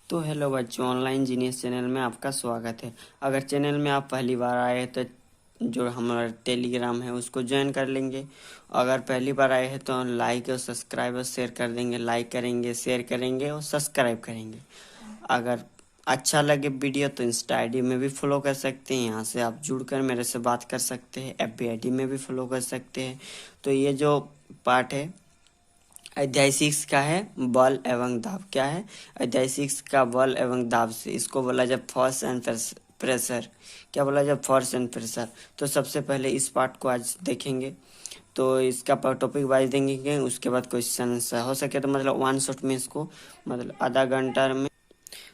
तो हेलो बच्चों, online genius channel में आपका स्वागत है। अगर चैनल में आप पहली बार आए हैं तो जो हमारा टेलीग्राम है उसको ज्वाइन कर लेंगे। अगर पहली बार आए हैं तो लाइक और सब्सक्राइब और शेयर कर देंगे। लाइक करेंगे, शेयर करेंगे और सब्सक्राइब करेंगे। अगर अच्छा लगे वीडियो तो इंस्टा आईडी में भी फॉलो कर सकते हैं। यहाँ से आप जुड़कर मेरे से बात कर सकते हैं। एफबी आईडी में भी फॉलो कर सकते हैं। तो ये जो पार्ट है अध्याय 6 का है बल एवं दाब। क्या है? अध्याय 6 का बल एवं दाब से इसको बोला जब फोर्स एंड प्रेशर। क्या बोला जब फोर्स एंड प्रेशर। तो सबसे पहले इस पार्ट को आज देखेंगे। तो इसका टॉपिक वाइज देखेंगे, उसके बाद क्वेश्चन हो सके तो मतलब वन शॉट में इसको मतलब आधा घंटा में।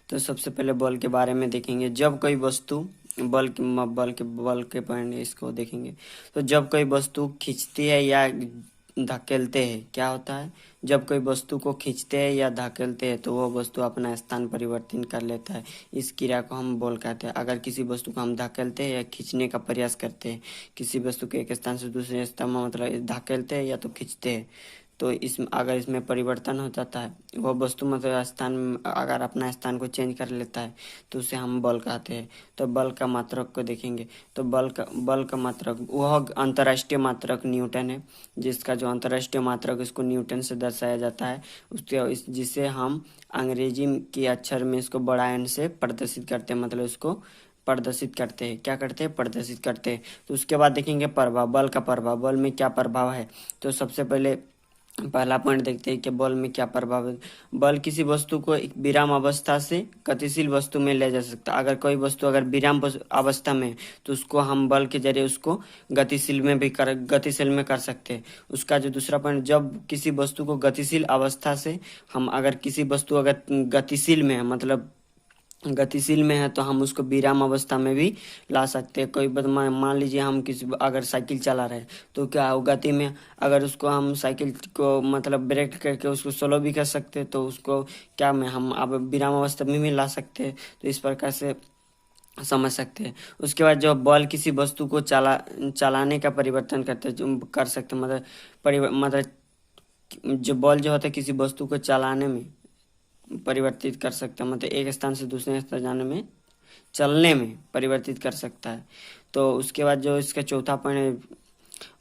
तो सबसे पहले बल के बारे में देखेंगे। जब कोई वस्तु बल के पॉइंट इसको देखेंगे। तो जब कोई वस्तु खींचती है या धकेलते हैं, क्या होता है? जब कोई वस्तु को खींचते हैं या धकेलते हैं तो वह वस्तु अपना स्थान परिवर्तन कर लेता है। इस क्रिया को हम बल कहते हैं। अगर किसी वस्तु को हम धकेलते हैं या खींचने का प्रयास करते हैं, किसी वस्तु को एक स्थान से दूसरे स्थान में मतलब धकेलते हैं या तो खींचते हैं, तो अगर इसमें परिवर्तन हो जाता है, वह वस्तु मतलब स्थान अगर अपना स्थान को चेंज कर लेता है तो उसे हम बल कहते हैं। तो बल का मात्रक को देखेंगे। तो बल का मात्रक वह अंतर्राष्ट्रीय मात्रक न्यूटन है, जिसका जो अंतर्राष्ट्रीय मात्रक इसको न्यूटन से दर्शाया जाता है। उसके जिसे हम अंग्रेजी के अक्षर में इसको बड़ा एन से प्रदर्शित करते हैं, मतलब उसको प्रदर्शित करते हैं। क्या करते हैं? प्रदर्शित करते हैं। तो उसके बाद देखेंगे प्रभाव, बल का प्रभाव। बल में क्या प्रभाव है? तो सबसे पहले पहला पॉइंट देखते हैं कि बल में क्या प्रभाव है। बल किसी वस्तु को एक विराम अवस्था से गतिशील वस्तु में ले जा सकता है। अगर कोई वस्तु अगर विराम अवस्था में है तो उसको हम बल के जरिए उसको गतिशील में कर सकते हैं। उसका जो दूसरा पॉइंट, जब किसी वस्तु को गतिशील अवस्था से हम अगर किसी वस्तु अगर गतिशील में है मतलब गतिशील में है तो हम उसको विराम अवस्था में भी ला सकते हैं। कोई मान लीजिए हम किसी अगर साइकिल चला रहे हैं तो क्या हो, गति में अगर उसको हम साइकिल को मतलब ब्रेक करके उसको स्लो भी कर सकते हैं, तो उसको क्या में हम अब विराम अवस्था में भी ला सकते हैं। तो इस प्रकार से समझ सकते हैं। उसके बाद जो बल किसी वस्तु को चलाने का परिवर्तन करते हैं, जो कर सकते हैं मतलब जो बल जो होता है किसी वस्तु को चलाने में परिवर्तित कर सकता है, मतलब एक स्थान से दूसरे स्थान जाने में, चलने में परिवर्तित कर सकता है। तो उसके बाद जो इसका चौथा पॉइंट है,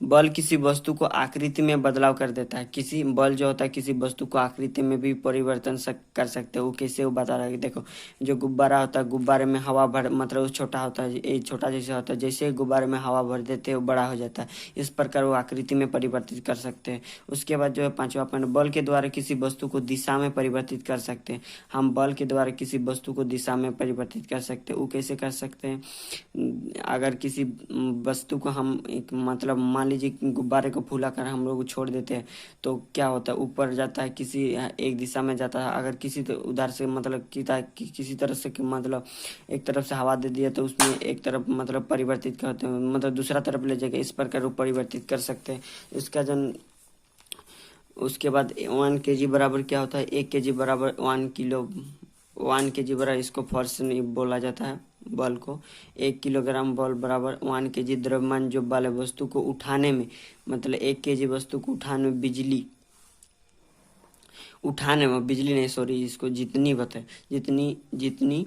बल किसी वस्तु को आकृति में बदलाव कर देता है। किसी बल जो होता है किसी वस्तु को आकृति में भी परिवर्तन कर सकते हैं। वो कैसे, वो बता रहा है कि देखो, जो गुब्बारा होता है, गुब्बारे में हवा भर मतलब छोटा होता है, ये छोटा जैसे होता है, जैसे गुब्बारे में हवा भर देते हैं वो बड़ा हो जाता है। इस प्रकार वो आकृति में परिवर्तित कर सकते हैं। उसके बाद जो है पांचवा पॉइंट, बल के द्वारा किसी वस्तु को दिशा में परिवर्तित कर सकते हैं। हम बल के द्वारा किसी वस्तु को दिशा में परिवर्तित कर सकते हैं। वो कैसे कर सकते हैं? अगर किसी वस्तु को हम एक मतलब मान लीजिए गुब्बारे को फूला कर हम लोग छोड़ देते हैं तो क्या होता है, ऊपर जाता है, किसी एक दिशा में जाता है। अगर किसी तो उधर से मतलब किसी तरह से मतलब एक तरफ से हवा दे दिया तो उसमें एक तरफ मतलब परिवर्तित करते हैं, मतलब दूसरा तरफ ले जाएगा। इस प्रकार वो परिवर्तित कर सकते हैं। इसका जन उसके बाद 1 kg बराबर क्या होता है? 1 kg बराबर 1 किलो, 1 kg बराबर इसको फोर्स बोला जाता है बल को। 1 किलोग्राम बल बराबर 1 kg द्रव्यमान जो वाले वस्तु को उठाने में, मतलब 1 kg वस्तु को उठाने में बिजली नहीं, सॉरी, इसको जितनी बताए जितनी जितनी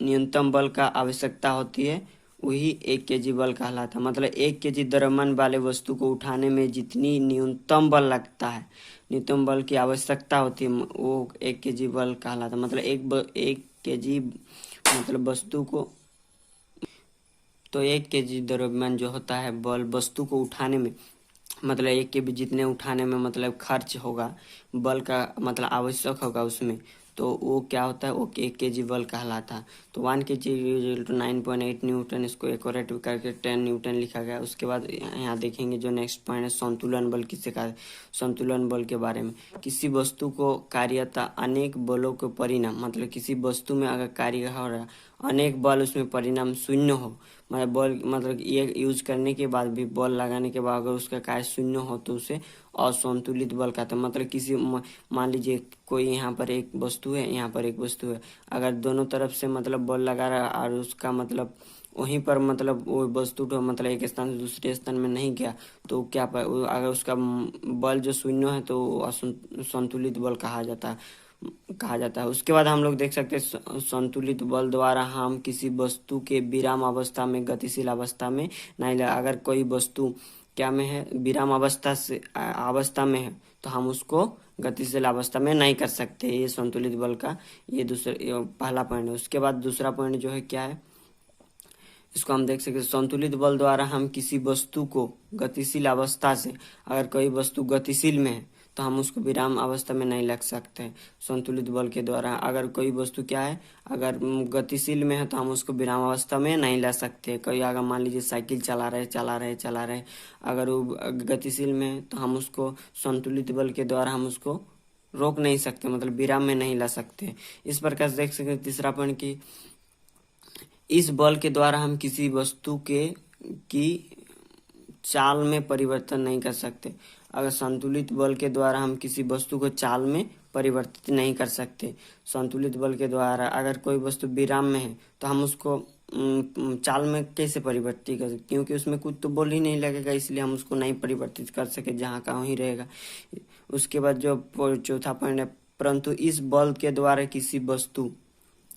न्यूनतम बल का आवश्यकता होती है वही 1 kg बल कहलाता है। मतलब 1 kg द्रव्यमान वाले वस्तु को उठाने में जितनी न्यूनतम बल लगता है, न्यूनतम बल की आवश्यकता होती है, वो 1 kg बल कहलाता है। मतलब एक kg मतलब वस्तु को, तो 1 kg द्रव्यमान जो होता है बल वस्तु को उठाने में, मतलब 1 kg जितने उठाने में मतलब खर्च होगा बल का, मतलब आवश्यक होगा उसमें, तो वो क्या होता है, वो 1 kg बल कहलाता है। तो 1 kg 9.8 न्यूटन, इसको एक्यूरेट करके 10 न्यूटन लिखा गया। उसके बाद यहाँ देखेंगे जो नेक्स्ट पॉइंट है, संतुलन बल किसे कहा? संतुलन बल के बारे में, किसी वस्तु को कार्यता अनेक बलों के परिणाम, मतलब किसी वस्तु में अगर कार्य हो रहा अनेक बल उसमें परिणाम शून्य हो, मतलब बल मतलब ये यूज करने के बाद भी, बल लगाने के बाद अगर उसका कार्य शून्य हो तो उसे असंतुलित बल कहते हैं। मतलब किसी मान लीजिए कोई यहाँ पर एक वस्तु है, यहाँ पर एक वस्तु है, अगर दोनों तरफ से मतलब बल लगा रहा है और उसका मतलब वहीं पर मतलब वो वस्तु तो मतलब एक स्थान से दूसरे स्थान में नहीं गया तो अगर उसका बल जो शून्य है तो संतुलित बल कहा जाता है। कहा जाता है। उसके बाद हम लोग देख सकते हैं संतुलित बल द्वारा हम किसी वस्तु के विराम अवस्था में गतिशील अवस्था में नहीं ला। अगर कोई वस्तु क्या में है, विराम अवस्था में है, तो हम उसको गतिशील अवस्था में नहीं कर सकते। ये संतुलित बल का ये पहला पॉइंट है। उसके बाद दूसरा पॉइंट जो है क्या है, इसको हम देख सकते हैं संतुलित बल द्वारा हम किसी वस्तु को गतिशील अवस्था से, अगर कोई वस्तु गतिशील में है तो हम उसको विराम अवस्था में नहीं रख सकते संतुलित बल के द्वारा। अगर कोई वस्तु क्या है, अगर गतिशील में है तो हम उसको विराम अवस्था में नहीं ला सकते। कोई अगर मान लीजिए साइकिल चला रहे, अगर वो गतिशील में है तो हम उसको संतुलित बल के द्वारा हम उसको रोक नहीं सकते, मतलब विराम में नहीं ला सकते। इस प्रकार से देख सकते हैं तीसरा पॉइंट की इस बल के द्वारा हम किसी वस्तु की चाल में परिवर्तन नहीं कर सकते। अगर संतुलित बल के द्वारा हम किसी वस्तु को चाल में परिवर्तित नहीं कर सकते। संतुलित बल के द्वारा अगर कोई वस्तु विराम में है तो हम उसको चाल में कैसे परिवर्तित कर सकते, क्योंकि उसमें कुछ तो बल ही नहीं लगेगा, इसलिए हम उसको नहीं परिवर्तित कर सके, जहाँ का वहीं रहेगा। उसके बाद जो चौथा पॉइंट है, परंतु इस बल के द्वारा किसी वस्तु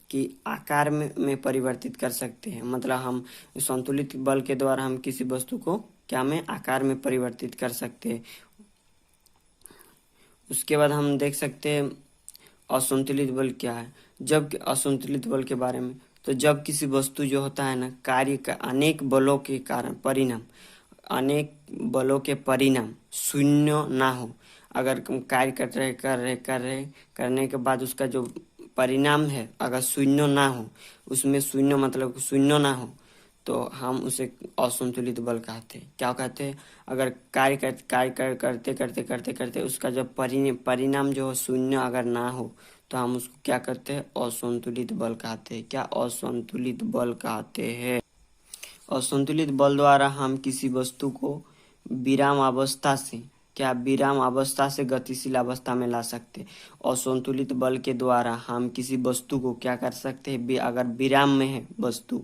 कि आकार में परिवर्तित कर सकते हैं। मतलब हम संतुलित बल के द्वारा हम किसी वस्तु को क्या में आकार में परिवर्तित कर सकते हैं। उसके बाद हम देख सकते हैं असंतुलित बल क्या है। जब असंतुलित बल के बारे में, तो जब किसी वस्तु जो होता है ना, कार्य का अनेक बलों के कारण अनेक बलों के परिणाम शून्य ना हो। अगर कार्य करने के बाद उसका जो परिणाम है अगर शून्य ना हो, उसमें शून्य मतलब शून्य ना हो, तो हम उसे असंतुलित बल कहते हैं। क्या कहते हैं, अगर कार्य करते उसका जब परिणाम जो शून्य अगर ना हो तो हम उसको क्या करते हैं, असंतुलित बल कहते हैं। क्या असंतुलित बल कहते हैं। असंतुलित बल द्वारा हम किसी वस्तु को विराम अवस्था से गतिशील अवस्था में ला सकते। असंतुलित बल के द्वारा हम किसी वस्तु को क्या कर सकते हैं, अगर विराम में है वस्तु,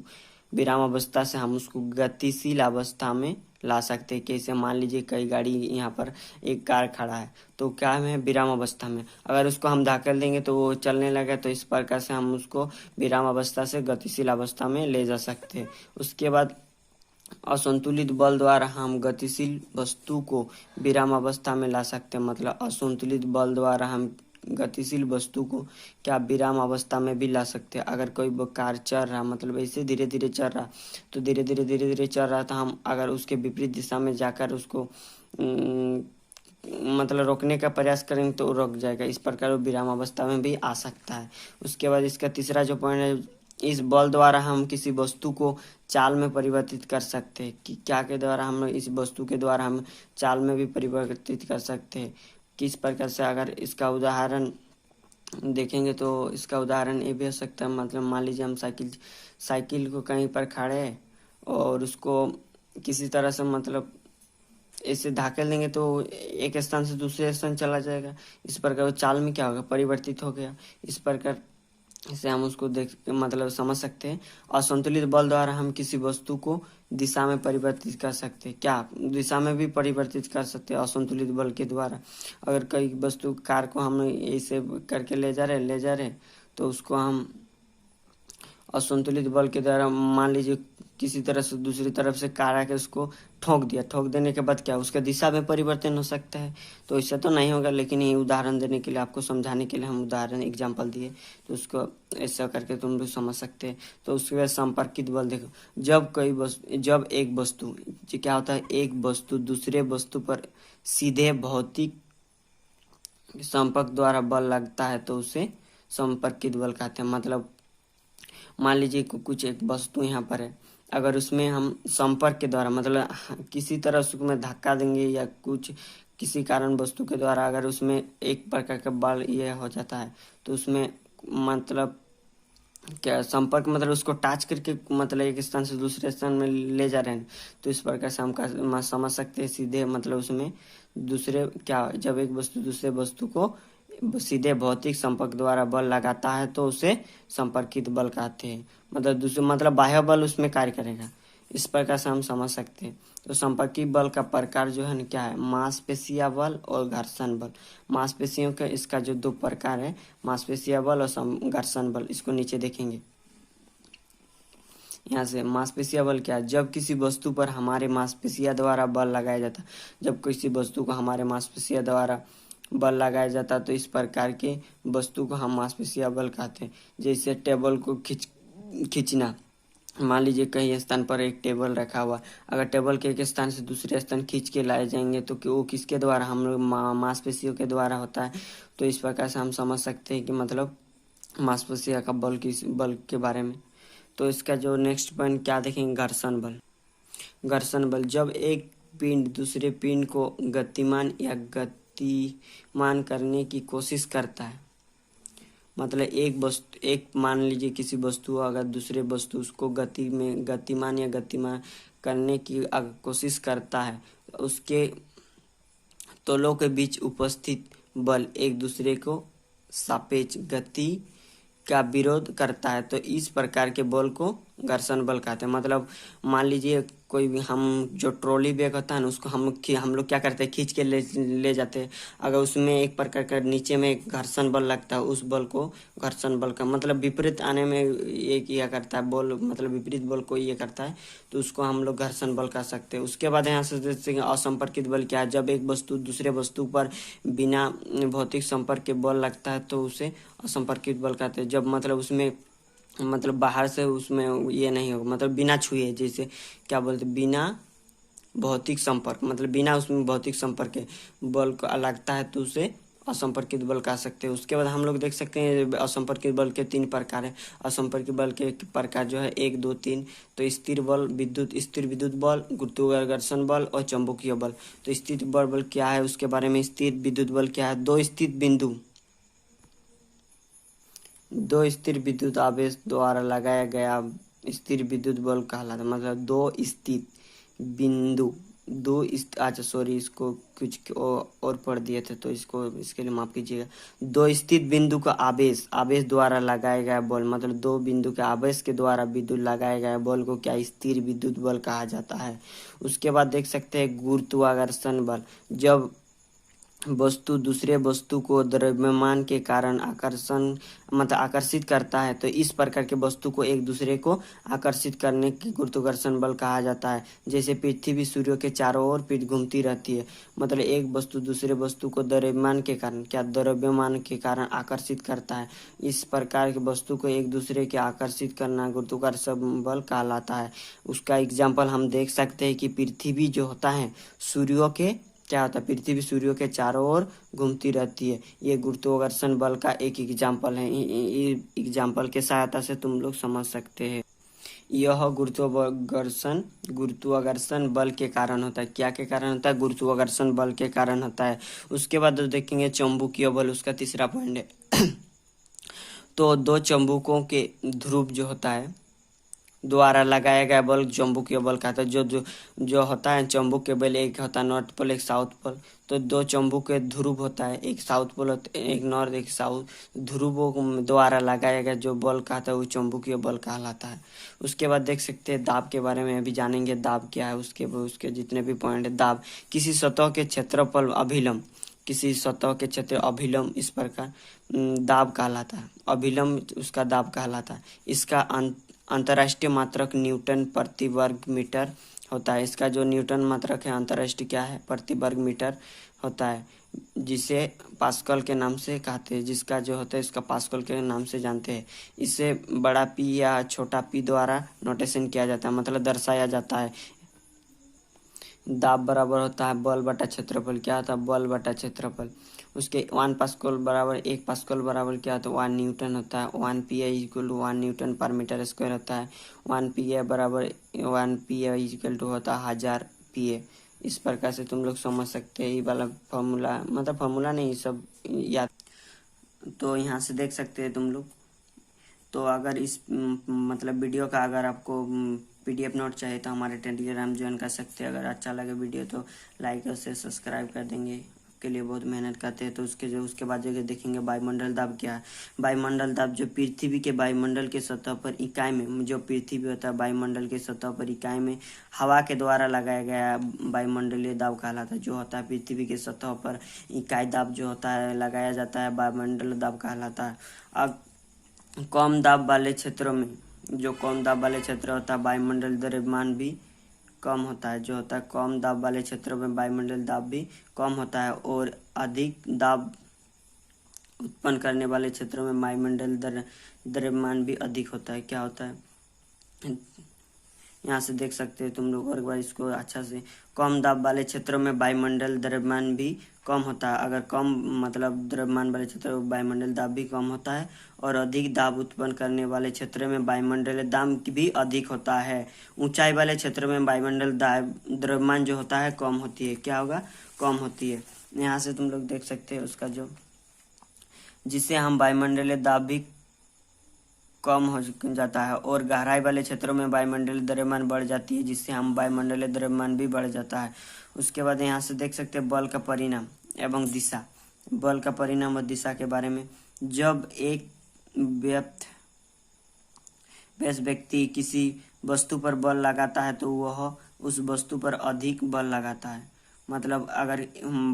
विराम अवस्था से हम उसको गतिशील अवस्था में ला सकते हैं। कैसे, मान लीजिए कई गाड़ी, यहाँ पर एक कार खड़ा है तो क्या है, विराम अवस्था में, अगर उसको हम धकेल देंगे तो वो चलने लगे, तो इस प्रकार से हम उसको विराम अवस्था से गतिशील अवस्था में ले जा सकते हैं। उसके बाद असंतुलित बल द्वारा हम गतिशील वस्तु को विराम अवस्था में ला सकते हैं। मतलब असंतुलित बल द्वारा हम गतिशील वस्तु को क्या विराम अवस्था में भी ला सकते हैं। अगर कोई कार चल रहा, मतलब ऐसे धीरे धीरे चल रहा, तो धीरे धीरे चल रहा, तो हम अगर उसके विपरीत दिशा में जाकर उसको मतलब रोकने का प्रयास करेंगे तो रुक जाएगा। इस प्रकार वो विराम अवस्था में भी आ सकता है। उसके बाद इसका तीसरा जो पॉइंट है, इस बल द्वारा हम किसी वस्तु को चाल में परिवर्तित कर सकते हैं। कि क्या के द्वारा हम इस वस्तु के द्वारा हम चाल में भी परिवर्तित कर सकते हैं। किस प्रकार से, अगर इसका उदाहरण देखेंगे तो इसका उदाहरण ये भी हो सकता है, मतलब मान लीजिए हम साइकिल को कहीं पर खड़े हैं और उसको किसी तरह से मतलब ऐसे धकेल देंगे तो एक स्थान से दूसरे स्थान चला जाएगा। इस प्रकार वो चाल में क्या होगा, परिवर्तित हो गया। इस प्रकार से हम उसको मतलब समझ सकते हैं। असंतुलित बल द्वारा हम किसी वस्तु को दिशा में परिवर्तित कर सकते हैं। क्या दिशा में भी परिवर्तित कर सकते हैं असंतुलित बल के द्वारा। अगर कोई वस्तु, कार को हम ऐसे करके ले जा रहे तो उसको हम असंतुलित बल के द्वारा, मान लीजिए किसी तरह से दूसरी तरफ से कार आके उसको ठोक देने के बाद क्या उसका दिशा में परिवर्तन हो सकता है। तो ऐसा तो नहीं होगा, लेकिन ये उदाहरण देने के लिए, आपको समझाने के लिए हम उदाहरण एग्जांपल दिए, तो उसको ऐसा करके तुम भी समझ सकते हैं। तो उसके बाद संपर्कित बल देखो, जब एक वस्तु क्या होता है, एक वस्तु दूसरे वस्तु पर सीधे भौतिक संपर्क द्वारा बल लगता है तो उसे संपर्कित बल कहते हैं। मतलब मान लीजिए कुछ एक वस्तु यहाँ पर है, अगर उसमें हम संपर्क के द्वारा, मतलब किसी तरह उसमें धक्का देंगे या कुछ किसी कारण वस्तु के द्वारा अगर उसमें एक प्रकार का बल ये हो जाता है, तो उसमें मतलब क्या संपर्क, मतलब उसको टच करके मतलब एक स्थान से दूसरे स्थान में ले जा रहे हैं, तो इस प्रकार से हम समझ सकते हैं सीधे, मतलब उसमें दूसरे क्या, जब एक वस्तु दूसरे वस्तु को सीधे भौतिक संपर्क द्वारा बल लगाता है तो उसे संपर्कित बल कहते हैं। मतलब बाह्य बल उसमें कार्य करेगा। इस प्रकार से हम समझ सकते हैं। तो संपर्की बल का प्रकार जो है ना क्या है, मांसपेशिया बल और घर्षण बल। मांसपेशियों के इसका जो दो प्रकार है, मांसपेशिया बल और घर्षण बल, इसको नीचे देखेंगे। यहाँ से मांसपेशिया बल क्या है, जब किसी वस्तु पर हमारे मांसपेशिया द्वारा बल लगाया जाता, जब किसी वस्तु को हमारे मांसपेशिया द्वारा बल लगाया जाता तो इस प्रकार के वस्तु को हम मांसपेशिया बल कहते हैं। जैसे टेबल को खींचना, मान लीजिए कहीं स्थान पर एक टेबल रखा हुआ, अगर टेबल के एक स्थान से दूसरे स्थान खींच के लाए जाएंगे तो वो किसके द्वारा, हम लोग मांसपेशियों के द्वारा होता है। तो इस प्रकार से हम समझ सकते हैं कि मतलब मांसपेशिया का बल के बारे में। तो इसका जो नेक्स्ट पॉइंट क्या देखेंगे, घर्षण बल। घर्षण बल, जब एक पिंड दूसरे पिंड को गतिमान या गतिमान करने की कोशिश करता है, मतलब एक मान लीजिए किसी वस्तु अगर दूसरे वस्तु उसको गतिमान या गतिमान करने की अगर कोशिश करता है, उसके तलों के बीच उपस्थित बल एक दूसरे को सापेक्ष गति का विरोध करता है, तो इस प्रकार के बल को घर्षण बल कहते हैं। मतलब मान लीजिए कोई भी हम जो ट्रॉली बैग होता है ना, उसको हम लोग क्या करते हैं, खींच के ले जाते हैं। अगर उसमें एक प्रकार का नीचे में एक घर्षण बल लगता है, उस बल को घर्षण बल का मतलब विपरीत आने में ये किया करता है, बल मतलब विपरीत बल को ये करता है, तो उसको हम लोग घर्षण बल कह सकते हैं। उसके बाद यहाँ से देखते हैं असंपर्कित बल क्या है, जब एक वस्तु दूसरे वस्तु पर बिना भौतिक संपर्क के बल लगता है तो उसे असंपर्कित बल कहते हैं। जब मतलब उसमें मतलब बाहर से उसमें ये नहीं होगा, मतलब बिना छुए, जैसे क्या बोलते, बिना भौतिक संपर्क, मतलब बिना उसमें भौतिक संपर्क के बल को लगता है तो उसे असंपर्कित बल कह सकते हैं। उसके बाद हम लोग देख सकते हैं असंपर्कित बल के 3 प्रकार है। असंपर्कित बल के प्रकार जो है 1, 2, 3। तो स्थिर विद्युत बल, गुरुत्वाकर्षण बल और चुंबकीय बल। तो स्थिर बल क्या है उसके बारे में, स्थिर विद्युत बल क्या है, दो स्थिर विद्युत आवेश द्वारा लगाया गया स्थिर विद्युत बल कहलाता है। मतलब अच्छा सॉरी, इसको कुछ और पढ़ दिए थे तो इसके लिए माफ कीजिएगा। 2 स्थिर बिंदु का आवेश द्वारा लगाया गया बल, मतलब 2 बिंदु के आवेश के द्वारा विद्युत लगाया गया बल को क्या स्थिर विद्युत बल कहा जाता है। उसके बाद देख सकते हैं गुरुत्वाकर्षण बल, जब वस्तु दूसरे वस्तु को द्रव्यमान के कारण आकर्षित करता है, तो इस प्रकार के वस्तु को एक दूसरे को आकर्षित करने की गुरुत्वाकर्षण बल कहा जाता है। जैसे पृथ्वी सूर्य के चारों ओर घूमती रहती है, मतलब एक वस्तु दूसरे वस्तु को द्रव्यमान के कारण आकर्षित करता है। इस प्रकार के वस्तु को एक दूसरे के आकर्षित करना गुरुत्वाकर्षण बल कहलाता है। उसका एग्जाम्पल हम देख सकते हैं कि पृथ्वी जो होता है पृथ्वी सूर्य के चारों ओर घूमती रहती है। ये गुरुत्वाकर्षण बल का एक एग्जाम्पल है। एग्जाम्पल के सहायता से तुम लोग समझ सकते हैं। यह गुरुत्वाकर्षण बल के कारण होता है। क्या के कारण होता है, गुरुत्वाकर्षण बल के कारण होता है। उसके बाद देखेंगे चुंबकीय बल, उसका तीसरा पॉइंट है। तो 2 चुंबकों के ध्रुव जो होता है द्वारा लगाया गया बल चुंबकीय बल कहता है। जो होता है चुंबकीय बल, एक होता है नॉर्थ पोल, एक साउथ पोल। तो 2 चुंबकीय ध्रुव होता है, एक साउथ पोल, एक नॉर्थ एक साउथ, ध्रुवों द्वारा लगाया गया जो बल कहता है वो चुंबकीय बल कहलाता है। उसके बाद देख सकते हैं दाब के बारे में अभी जानेंगे। दाब क्या है, उसके जितने भी पॉइंट है। दाब किसी सतह के क्षेत्रफल अभिलंब इस प्रकार दाब कहलाता है। अभिलंब उसका दाब कहलाता है। इसका अंतर्राष्ट्रीय मात्रक न्यूटन प्रति वर्ग मीटर होता है। इसका जो न्यूटन मात्रक है अंतर्राष्ट्रीय क्या है, प्रति वर्ग मीटर होता है, जिसे पास्कल के नाम से कहते हैं। जिसका जो होता है इसका पास्कल के नाम से जानते हैं। इसे बड़ा पी या छोटा पी द्वारा नोटेशन किया जाता है, मतलब दर्शाया जाता है। दाब बराबर होता है बल बटा क्षेत्रफल। क्या होता है, बल बटा क्षेत्रफल। उसके 1 पास्कल बराबर 1 पास्कल बराबर क्या होता है, 1 न्यूटन होता है। 1 P I equal to 1 newton पर मीटर स्क्वायर होता है। 1 पी ए बराबर 1 पी ए इक्वल टू होता है 1000 पी ए। इस प्रकार से तुम लोग समझ सकते हैं। ये वाला फॉर्मूला, मतलब फॉर्मूला नहीं, सब याद। तो यहाँ से देख सकते हैं तुम लोग। तो अगर इस मतलब वीडियो का अगर आपको PDF नोट चाहिए तो हमारे टेलीग्राम ज्वाइन कर सकते हैं। अगर अच्छा लगे वीडियो तो लाइक और शेयर सब्सक्राइब कर देंगे। के लिए बहुत मेहनत करते हैं। तो उसके बाद जो देखेंगे वायुमंडल दाब क्या है। वायुमंडल दाब जो पृथ्वी के वायुमंडल के सतह पर इकाई में, जो पृथ्वी होता है वायुमंडल के सतह पर इकाई में हवा के द्वारा लगाया गया वायुमंडलीय दाब कहलाता है। जो होता है पृथ्वी के सतह पर इकाई दाब जो होता है लगाया जाता है वायुमंडल दाब कहलाता है। अब कम दाब वाले क्षेत्रों में, जो कम दाब वाले क्षेत्र होता है वायुमंडल द्रव्यमान भी कम होता है। जो होता है कम दाब वाले क्षेत्रों में वायुमंडल दाब भी कम होता है, और अधिक दाब उत्पन्न करने वाले क्षेत्रों में वायुमंडल द्रव्यमान भी अधिक होता है। क्या होता है यहाँ से देख सकते हो तुम लोग, और एक बार इसको अच्छा से। कम दाब वाले क्षेत्रों में वायुमंडल द्रव्यमान भी कम होता है। अगर कम मतलब द्रव्यमान वाले क्षेत्रों में वायुमंडल दाब भी कम होता है, और अधिक दाब उत्पन्न करने वाले क्षेत्रों में वायुमंडल दाब भी अधिक होता है। ऊंचाई वाले क्षेत्रों में वायुमंडल द्रव्यमान जो होता है कम होती है। क्या होगा? कम होती है। यहाँ से तुम लोग देख सकते हैं उसका जो, जिससे हम वायुमंडलीय दाब भी कम हो जाता है, और गहराई वाले क्षेत्रों में वायुमंडलीय द्रव्यमान बढ़ जाती है, जिससे हम वायुमंडलीय द्रव्यमान भी बढ़ जाता है। उसके बाद यहाँ से देख सकते हैं बल का परिणाम एवं दिशा। बल का परिणाम और दिशा के बारे में, जब एक व्यक्ति किसी वस्तु पर बल लगाता है तो वह उस वस्तु पर अधिक बल लगाता है। मतलब अगर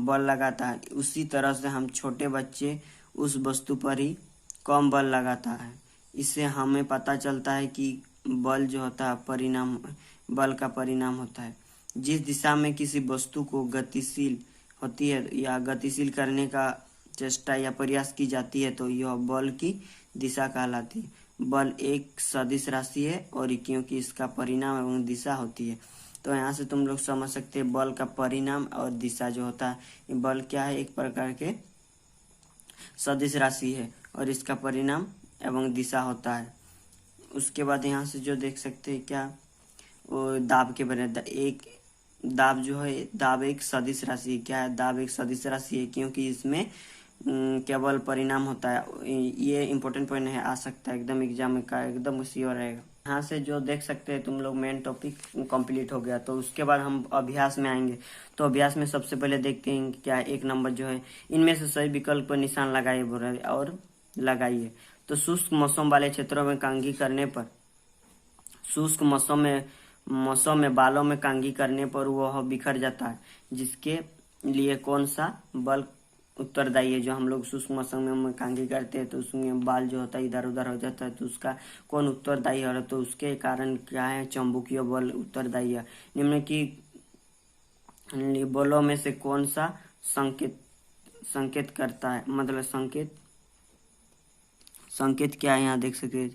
बल लगाता है, उसी तरह से हम छोटे बच्चे उस वस्तु पर ही कम बल लगाता है। इससे हमें पता चलता है कि बल जो होता है परिणाम, बल का परिणाम होता है। जिस दिशा में किसी वस्तु को गतिशील होती है या गतिशील करने का चेष्टा या प्रयास की जाती है तो यह बल की दिशा कहलाती है। बल एक सदिश राशि है, और क्योंकि इसका परिणाम एवं दिशा होती है। तो यहाँ से तुम लोग समझ सकते हैं बल का परिणाम और दिशा जो होता है, बल क्या है? एक प्रकार के सदिश राशि है, और इसका परिणाम एवं दिशा होता है। उसके बाद यहाँ से जो देख सकते हैं क्या, वो दाब के बारे में। एक दाब जो है, दाब एक सदिश राशि है। क्या है? दाब एक सदिश राशि है, क्योंकि इसमें केवल परिणाम होता है। ये इंपॉर्टेंट पॉइंट है, आ सकता है एकदम एग्जाम का, एकदम श्योर रहेगा। यहाँ से जो देख सकते हैं तुम लोग, मेन टॉपिक कंप्लीट हो गया। तो उसके बाद हम अभ्यास में आएंगे। तो अभ्यास में सबसे पहले देखते हैं क्या, एक नंबर जो है, इनमें से सही विकल्प पर निशान लगाइए और लगाइए। तो शुष्क मौसम वाले क्षेत्रों में कांघी करने पर, शुष्क मौसम में बालों में कांघी करने पर वह बिखर जाता है, जिसके लिए कौन सा बल उत्तरदायी है? जो हम लोग शुष्क मौसम में कांघी करते हैं तो उसमें बाल जो होता है इधर उधर हो जाता है, तो उसका कौन उत्तरदायी है? तो उसके कारण क्या है? चुंबकीय बल उत्तरदायी है। निम्न की बलों में से कौन सा संकेत करता है? मतलब संकेत क्या है? यहाँ देख सकते हैं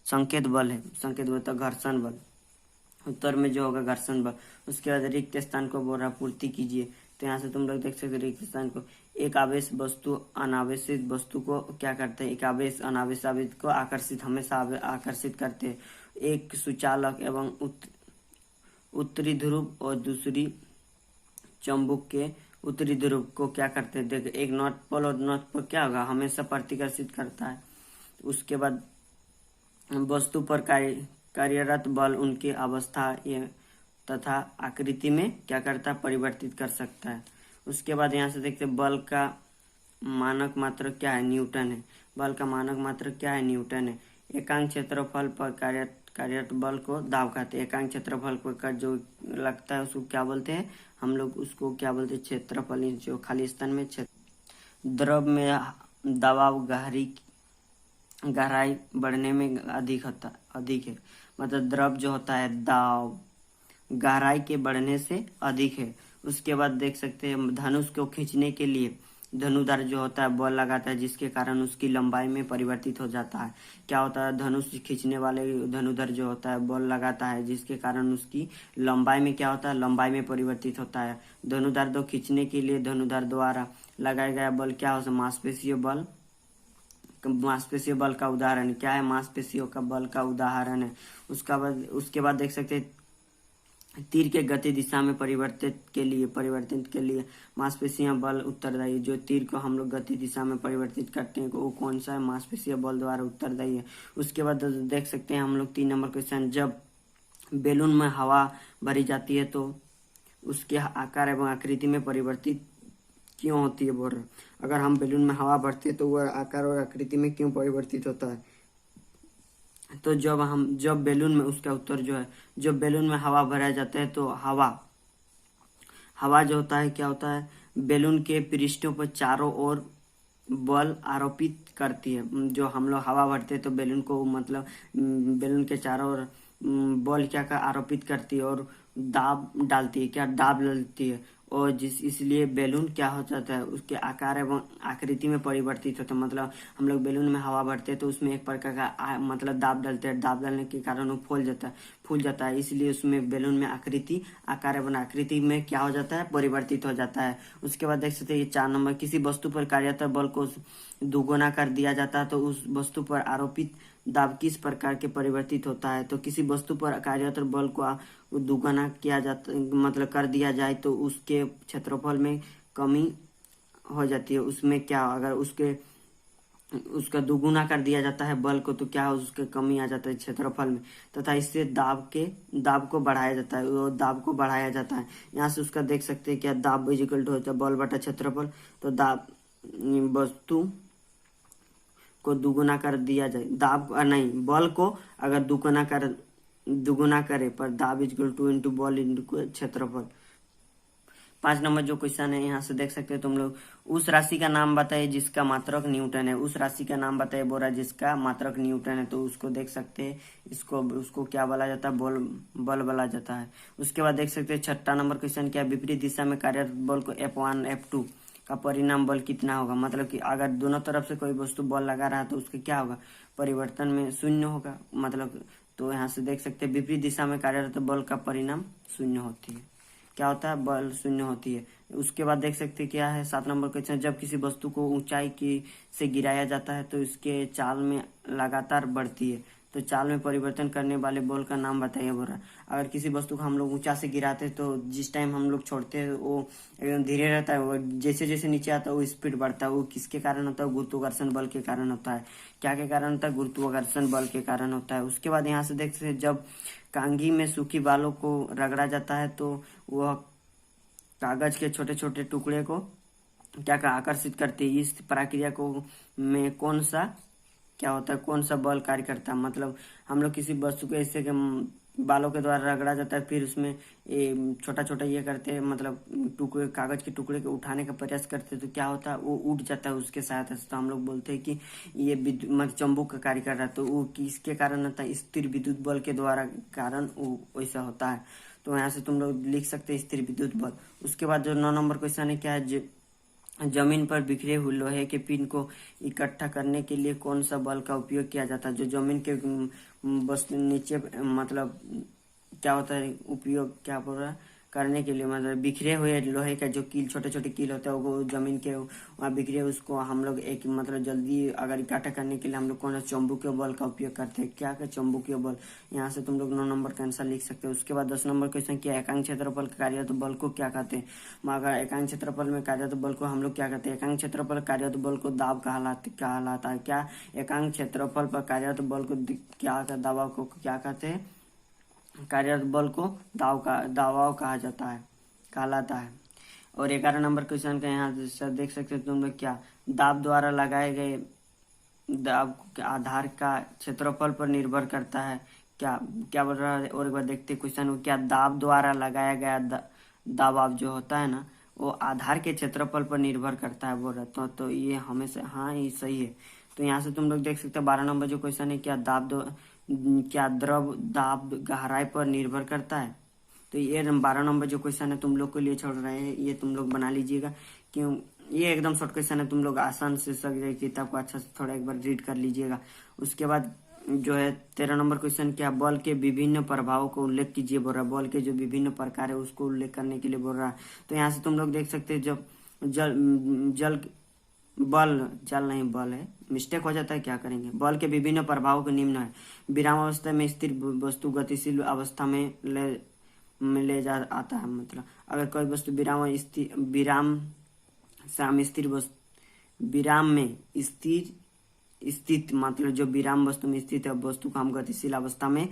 संकेत बल है। संकेत बल तो घर्षण बल, उत्तर में जो होगा घर्षण बल। उसके बाद रिक्त स्थान को बोरापूर्ति कीजिए। तो यहाँ से तुम लोग देख सकते रिक्त स्थान को, एक आवेश वस्तु अनावेशित वस्तु को क्या करते हैं? एक आवेश अनावेशित को हमेशा आकर्षित करते हैं। एक सुचालक एवं उत्तरी ध्रुव और दूसरी चुंबक के उत्तरी ध्रुव को क्या करते हैं? देखो, एक नॉर्थ पोल और नॉर्थ पोल क्या होगा? हमेशा प्रतिकर्षित करता है। उसके बाद वस्तु पर कार्यरत बल उनकी अवस्था तथा आकृति में क्या करता है? परिवर्तित कर सकता है। उसके बाद यहाँ से देखते हैं बल का मानक मात्रक क्या है? न्यूटन है। बल का मानक मात्रक क्या है? न्यूटन है। एकांक क्षेत्रफल पर कार्यरत बल को दाब कहते हैं। एकांक क्षेत्रफल पर जो लगता है उसको क्या बोलते हैं? हम लोग उसको क्या बोलते हैं? क्षेत्रफल। जो खाली स्थान में द्रव में दबाव गहराई बढ़ने में अधिक है। मतलब द्रव जो होता है दाब गहराई के बढ़ने से अधिक है। उसके बाद देख सकते हैं धनुष को खींचने के लिए धनुधर जो होता है बल लगाता है, जिसके कारण उसकी लंबाई में परिवर्तित हो जाता है। क्या होता है? धनुष खींचने वाले धनुधर जो होता है बल लगाता है, जिसके कारण उसकी लंबाई में क्या होता है? लंबाई में परिवर्तित होता है। धनुधर दो खींचने के लिए धनुधर द्वारा लगाया गया बल क्या हो? मांसपेशीय बल। मांसपेशीय बल का उदाहरण क्या है? मांसपेशियों का बल का उदाहरण है। उसके बाद देख सकते हैं तीर के गति दिशा में परिवर्तित के लिए मांसपेशियां बल उत्तरदायी। जो तीर को हम लोग गति दिशा में परिवर्तित करते हैं वो कौन सा है? मांसपेशीय बल द्वारा उत्तरदायी है। उसके बाद देख सकते हैं हम लोग 3 नंबर क्वेश्चन, जब बैलून में हवा भरी जाती है तो उसके आकार एवं आकृति में परिवर्तित क्यों होती है बोल रहा। अगर हम बैलून में हवा भरते हैं तो वह आकार और आकृति में क्यों परिवर्तित होता है। तो जब बैलून में, उसका उत्तर जो है, जब बैलून में हवा भरा जाता है तो हवा जो होता है क्या होता है, बैलून के पृष्ठों पर चारों ओर बल आरोपित करती है। जो हम लोग हवा भरते हैं तो बैलून को मतलब बैलून के चारों ओर बल क्या का आरोपित करती है और दाब डालती है, क्या दाब डालती है। और इसलिए बैलून क्या हो जाता है, उसके आकार एवं आकृति में परिवर्तित होता है। मतलब हम लोग बैलून में हवा भरते हैं तो उसमें एक प्रकार का मतलब दाब डालते हैं, दाब डालने के कारण वो फूल जाता है। इसलिए उसमें बैलून में आकृति, आकार एवं आकृति में क्या हो जाता है, परिवर्तित हो जाता है। उसके बाद देख सकते हैं 4 नंबर, किसी वस्तु पर कार्यरत बल को दुगुना कर दिया जाता है तो उस वस्तु पर आरोपित दाब किस प्रकार के परिवर्तित होता है। तो किसी वस्तु पर कार्यरत बल को दुगुना किया जाता, मतलब कर दिया जाए तो उसके क्षेत्रफल में कमी हो जाती है। उसमें क्या, अगर उसका दुगुना कर दिया जाता है बल को तो क्या हो, उसके कमी आ जाता है क्षेत्रफल में, तथा इससे दाब को बढ़ाया जाता है, वो दाब को बढ़ाया जाता है। यहाँ से उसका देख सकते हैं क्या, दाब इक्वल टू होता है बल बटा क्षेत्रफल। तो दाब वस्तु को दुगुना कर दिया जाए, दाब नहीं, बल को अगर दुगुना करे पर दाब इक्वल टू इंटू बल इंटू क्षेत्रफल। 5 नंबर जो क्वेश्चन है, यहाँ से देख सकते हो तुम लोग, उस राशि का नाम बताइए जिसका मात्रक न्यूटन है। उस राशि का नाम बताइए बोल रहा है जिसका मात्रक न्यूटन है। तो उसको देख सकते हैं, उसको क्या बोला जाता है, बल बोला जाता है। उसके बाद देख सकते हैं 6 नंबर क्वेश्चन क्या, विपरीत दिशा में कार्यरत बल को F1 F2 का परिणाम बल कितना होगा। मतलब कि अगर दोनों तरफ से कोई वस्तु बल लगा रहा है तो उसके क्या होगा, परिवर्तन में शून्य होगा। मतलब तो यहाँ से देख सकते हैं विपरीत दिशा में कार्यरत बल का परिणाम शून्य होती है, क्या होता है, बल शून्य होती है। उसके बाद देख सकते हैं क्या है 7 नंबर क्वेश्चन, जब किसी वस्तु को ऊंचाई की से गिराया जाता है तो इसके चाल में लगातार बढ़ती है। तो चाल में परिवर्तन करने वाले बल का नाम बताइए बोल रहा है। अगर किसी वस्तु को हम लोग ऊंचा से गिराते हैं तो जिस टाइम हम लोग छोड़ते हैं वो एकदम धीरे रहता है, वो जैसे जैसे नीचे आता है वो स्पीड बढ़ता है। वो किसके कारण होता है, गुरुत्वाकर्षण बल के कारण होता है। क्या के कारण होता है, गुरुत्वाकर्षण बल के कारण होता है। उसके बाद यहाँ से देख सकते हैं, जब कांघी में सूखी बालों को रगड़ा जाता है तो वह कागज के छोटे छोटे टुकड़े को क्या का आकर्षित करती है। इस प्रक्रिया को में कौन सा क्या होता है, कौन सा बल कार्य करता है। मतलब हम लोग किसी वस्तु को ऐसे के बालों के द्वारा रगड़ा जाता है, फिर उसमें छोटा छोटा ये करते हैं, मतलब टुकड़े, कागज के टुकड़े को उठाने का प्रयास करते हैं तो क्या होता है, वो उठ जाता है उसके सहायता से। तो हम लोग बोलते हैं कि ये मतलब चुंबक का कार्य कर रहा है। तो वो किसके कारण होता है, स्थिर विद्युत बल के द्वारा कारण वो वैसा होता है। तो यहाँ से तुम लोग लिख सकते हैं स्थिर विद्युत बल। उसके बाद जो 9 नंबर क्वेश्चन है क्या है, जमीन पर बिखरे हुए लोहे के पिन को इकट्ठा करने के लिए कौन सा बल का उपयोग किया जाता है। जो जमीन के बस नीचे मतलब क्या होता है, उपयोग क्या बोल रहा है, करने के लिए, मतलब बिखरे हुए लोहे का जो कील, छोटे छोटे कील होते हैं वो जमीन के वहाँ बिखरे, उसको हम लोग एक मतलब जल्दी अगर इकट्ठा करने के लिए हम लोग कौन सा चुंबकीय बल का उपयोग करते हैं, क्या चुंबकीय बल। यहाँ से तुम लोग 9 नंबर का आंसर लिख सकते हो। उसके बाद 10 नंबर क्वेश्चन क्या, एकांक क्षेत्रफल कार्यरत बल को क्या कहते हैं। मगर एकांक क्षेत्रफल में कार्यरत बल को हम लोग क्या कहते हैं, एकांक क्षेत्रफल कार्यरत बल को दाब कहलाता है। क्या एकांक क्षेत्रफल पर कार्यरत बल को क्या, दबाव को क्या कहते हैं, कार्यरत बल को दबाव कहा जाता है, कहलाता है। और 11 नंबर क्वेश्चन का यहाँ से देख सकते हो तुम लोग क्या, दाब द्वारा लगाए गए दाब के आधार का क्षेत्रफल पर निर्भर करता है। क्या क्या बोल रहा है, और एक बार देखते क्वेश्चन को, क्या दाब द्वारा लगाया गया दबाव जो होता है ना वो आधार के क्षेत्रफल पर निर्भर करता है बोल रहा। तो ये हमेशा हाँ ये सही है। तो यहाँ से तुम लोग देख सकते हो 12 नंबर जो क्वेश्चन है, क्या द्रव दाब गहराई पर निर्भर करता है। तो ये 12 नंबर जो क्वेश्चन है तुम लोग के लिए छोड़ रहे हैं, ये तुम लोग बना लीजिएगा। क्यों, ये एकदम शॉर्ट क्वेश्चन है, तुम लोग आसान से सक जाए, किताब को अच्छा से थोड़ा एक बार रीड कर लीजिएगा। उसके बाद जो है 13 नंबर क्वेश्चन क्या, बल के विभिन्न प्रभावों को उल्लेख कीजिए बोल रहा है। बल के जो विभिन्न प्रकार है उसको उल्लेख करने के लिए बोल रहा है। तो यहाँ से तुम लोग देख सकते हैं, जब जल नहीं बल है, मिस्टेक हो जाता है, क्या करेंगे। बल के विभिन्न प्रभावों के निम्न है, विराम अवस्था में स्थिर वस्तु गतिशील अवस्था में ले जा आता है। मतलब अगर कोई वस्तु विराम में स्थित मतलब जो विराम वस्तु में स्थित है वस्तु को हम गतिशील अवस्था में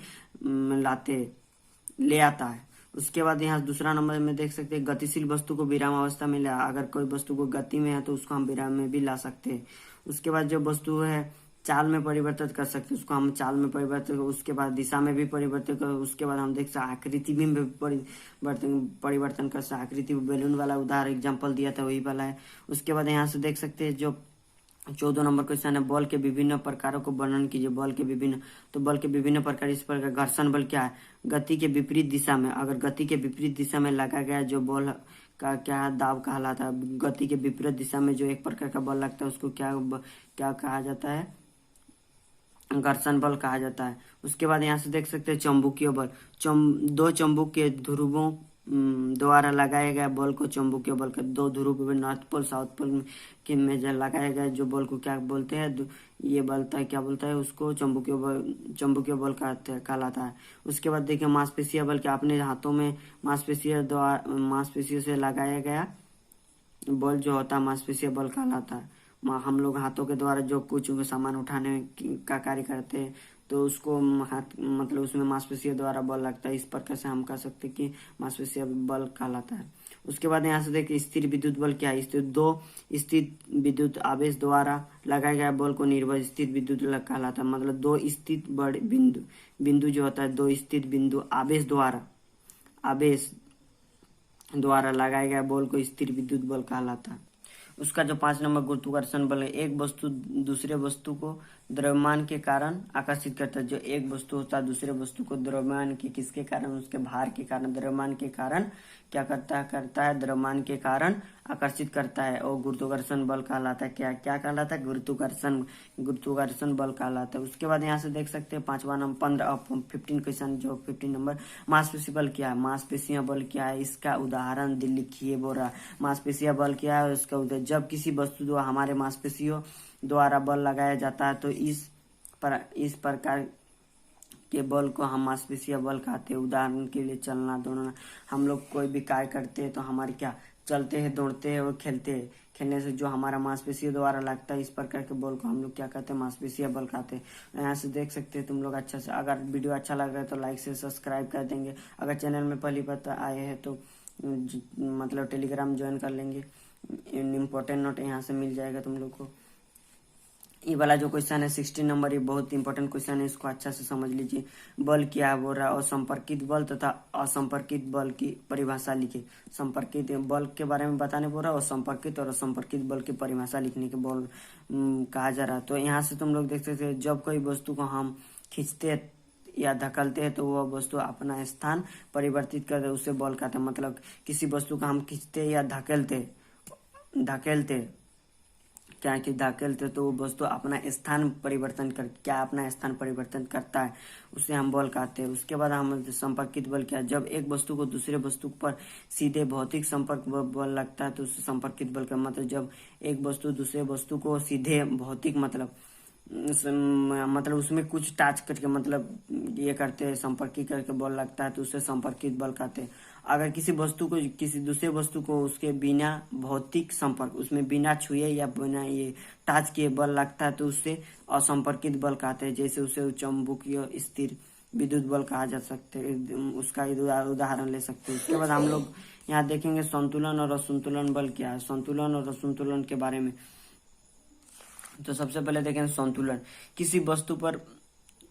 ले आता है। उसके बाद यहाँ दूसरा नंबर में देख सकते हैं गतिशील वस्तु को विराम अवस्था में ला, अगर कोई वस्तु को गति में है तो उसको हम विराम में भी ला सकते हैं। उसके बाद जो वस्तु है चाल में परिवर्तित कर सकते हैं, उसको हम चाल में परिवर्तित कर, उसके बाद दिशा में भी परिवर्तित कर, उसके बाद हम देख सकते आकृति भी परिवर्तन कर सकते। आकृति बैलून वाला उदाहरण एग्जाम्पल दिया था वही वाला है। उसके बाद यहाँ से देख सकते हैं जो 14 नंबर क्वेश्चन है, बल के विभिन्न प्रकारों को वर्णन कीजिए। बल के विभिन्न, तो बल के विभिन्न प्रकार इस प्रकार। घर्षण बल क्या है? गति के विपरीत दिशा में, अगर गति के विपरीत दिशा में लगा गया जो बल का क्या दाब कहलाता है। गति के विपरीत दिशा में जो एक प्रकार का बल लगता है उसको क्या कहा जाता है? घर्षण बल कहा जाता है। उसके बाद यहाँ से देख सकते हैं चुंबकीय बल। दो चुंबक के ध्रुवों द्वारा लगाया गया बल को चुंबकीय बल का, दो ध्रुव नॉर्थ पोल साउथ पोल के में जो लगाया गया जो बल को क्या बोलते हैं? ये बलता है, क्या बोलता है उसको? चुंबकीय बल कहलाता है। उसके बाद देखिए मांसपेशिया बल के, अपने हाथों में मांसपेशियों से लगाया गया बल जो होता है मांसपेशिया बल कहलाता है। हम लोग हाथों के द्वारा जो कुछ सामान उठाने का कार्य करते हैं तो उसको हाथ मतलब उसमें मांसपेशियों द्वारा बल लगता है। इस प्रकार से हम कह सकते हैं कि मांसपेशिया बल कहलाता है। उसके बाद यहाँ से देखिए स्थिर विद्युत बल क्या है? दो स्थिर विद्युत आवेश द्वारा लगाया गया बल को निर्भर स्थिर विद्युत बल कहलाता है। मतलब दो स्थित बड़े बिंदु जो होता है, दो स्थित बिंदु आवेश द्वारा लगाया गया बल को स्थिर विद्युत बल कहलाता है। उसका जो 5 नंबर गुरुत्वाकर्षण बल है, एक वस्तु दूसरे वस्तु को द्रव्यमान के कारण आकर्षित करता है। जो एक वस्तु होता है दूसरे वस्तु को द्रव्यमान के किसके कारण? उसके भार के कारण, द्रव्यमान के कारण क्या करता है? द्रव्यमान के कारण आकर्षित करता है और गुरुत्वाकर्षण बल कहलाता है। क्या कहलाता है? गुरुत्वाकर्षण बल कहलाता है। उसके बाद यहाँ से देख सकते हैं 5वां नंबर 15 क्वेश्चन, जो 15 नंबर मांसपेशी बल क्या है? मांसपेशियां बल क्या है? इसका उदाहरण लिखिए बोल रहा। मांसपेशियां बल क्या है? उसका उदाहरण, जब किसी वस्तु द्वारा हमारे मांसपेशियों द्वारा बल लगाया जाता है तो इस प्रकार के बल को हम मांसपेशियां बल कहते हैं। उदाहरण के लिए चलना दौड़ना, हम लोग कोई भी कार्य करते हैं तो हमारे क्या चलते हैं, दौड़ते हैं और खेलते हैं। खेलने से जो हमारा मांसपेशियों द्वारा लगता है इस प्रकार के बल को हम लोग क्या कहते हैं? मांसपेशियां बल कहते हैं। यहाँ से देख सकते हैं तुम लोग अच्छा से। अगर वीडियो अच्छा लग रहा है तो लाइक से सब्सक्राइब कर देंगे। अगर चैनल में पहली बार आए हैं तो मतलब टेलीग्राम ज्वाइन कर लेंगे। इम्पोर्टेंट नोट यहाँ से मिल जाएगा तुम लोग को। ये वाला जो क्वेश्चन है 16 नंबर, ये बहुत इंपॉर्टेंट क्वेश्चन है, इसको अच्छा से समझ लीजिए। बल क्या बोल रहा है? असंपर्कित बल तथा असंपर्कित बल की परिभाषा लिखिए। संपर्कित बल के बारे में बताने बोल रहा है और संपर्कित और असंपर्कित बल की परिभाषा लिखने के बल कहा जा रहा है। तो यहाँ से तुम लोग देख सकते हैं जब कोई वस्तु को हम खींचते या धकलते हैं तो वह वस्तु अपना स्थान परिवर्तित करते, उसे बल कहते हैं। मतलब किसी वस्तु को हम खींचते या धकेलते क्या कि धकेलते तो वो वस्तु अपना स्थान परिवर्तन करता है, उसे हम बल कहते हैं। उसके बाद हम संपर्कित बल क्या है? जब एक वस्तु को दूसरे वस्तु पर सीधे भौतिक संपर्क बल लगता है तो उसे संपर्कित बल का मतलब जब एक वस्तु दूसरे वस्तु को सीधे भौतिक मतलब उसमें कुछ टच करके मतलब ये करते हैं, संपर्कित करके बल लगता है तो उसे संपर्कित बल कहते हैं। अगर किसी वस्तु को किसी दूसरे वस्तु को उसके बिना भौतिक संपर्क, उसमें बिना छुए या बिना ये टच किए बल लगता है तो उससे असंपर्कित बल कहते हैं। जैसे उसे चुंबकीय स्थिर विद्युत बल कहा जा सकते हैं, उसका उदाहरण ले सकते हैं। उसके बाद हम लोग यहाँ देखेंगे संतुलन और असंतुलन बल क्या है। संतुलन और असंतुलन के बारे में तो सबसे पहले देखें संतुलन। किसी वस्तु पर